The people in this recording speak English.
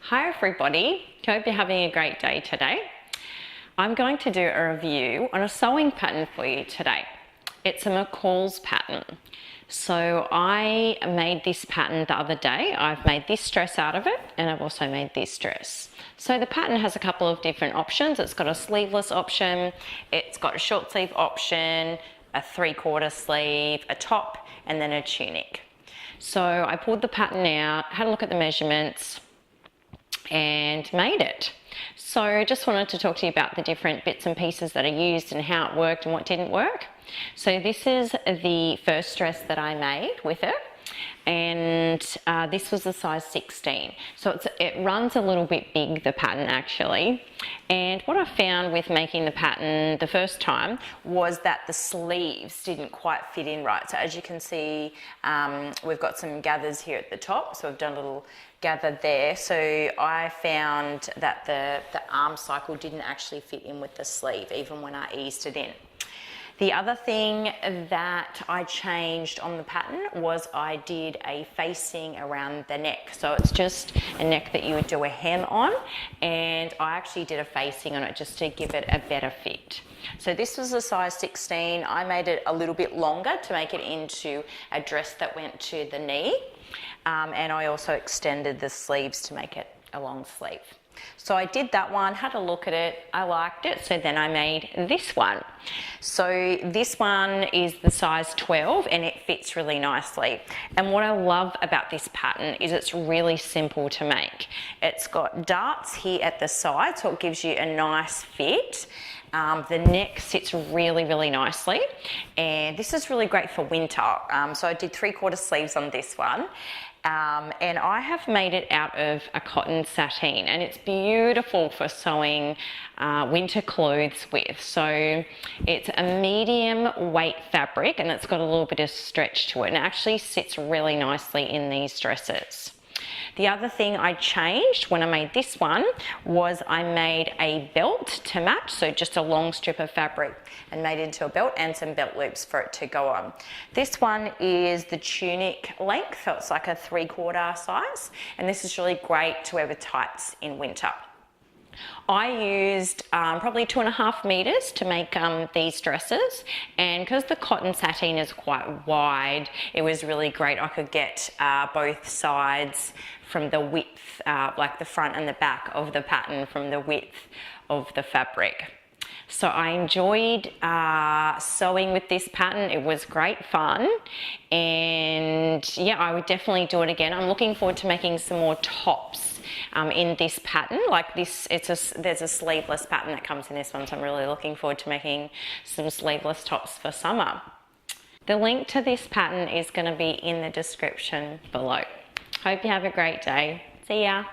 Hi everybody, hope you're having a great day today. I'm going to do a review on a sewing pattern for you today. It's a McCall's pattern. So I made this pattern the other day. I've made this dress out of it and I've also made this dress. So the pattern has a couple of different options. It's got a sleeveless option, it's got a short sleeve option, a 3/4 sleeve, a top and then a tunic. So I pulled the pattern out, had a look at the measurements and made it. So just wanted to talk to you about the different bits and pieces that I used and how it worked and what didn't work. So this is the first dress that I made with it, and this was a size 16. So it runs a little bit big, the pattern actually. And what I found with making the pattern the first time was that the sleeves didn't quite fit in right. So as you can see, we've got some gathers here at the top. So I've done a little gather there. So I found that the arm cycle didn't actually fit in with the sleeve, even when I eased it in. The other thing that I changed on the pattern was I did a facing around the neck. So it's just a neck that you would do a hem on, and I actually did a facing on it just to give it a better fit. So this was a size 16. I made it a little bit longer to make it into a dress that went to the knee, and I also extended the sleeves to make it a long sleeve. So I did that one, had a look at it, I liked it, so then I made this one. So this one is the size 12 and it fits really nicely. And what I love about this pattern is it's really simple to make. It's got darts here at the side, so it gives you a nice fit. The neck sits really, really nicely, and this is really great for winter. So I did 3/4 sleeves on this one. And I have made it out of a cotton sateen, and it's beautiful for sewing winter clothes with. So it's a medium weight fabric and it's got a little bit of stretch to it, and it actually sits really nicely in these dresses. The other thing I changed when I made this one was I made a belt to match, so just a long strip of fabric and made it into a belt and some belt loops for it to go on. This one is the tunic length, so it's like a 3/4 size, and this is really great to wear with tights in winter. I used probably 2.5 meters to make these dresses, and because the cotton sateen is quite wide, it was really great. I could get both sides from the width, like the front and the back of the pattern from the width of the fabric. So I enjoyed sewing with this pattern. It was great fun, and yeah, I would definitely do it again. I'm looking forward to making some more tops in this pattern. Like this, there's a sleeveless pattern that comes in this one, so I'm really looking forward to making some sleeveless tops for summer. The link to this pattern is going to be in the description below. Hope you have a great day. See ya.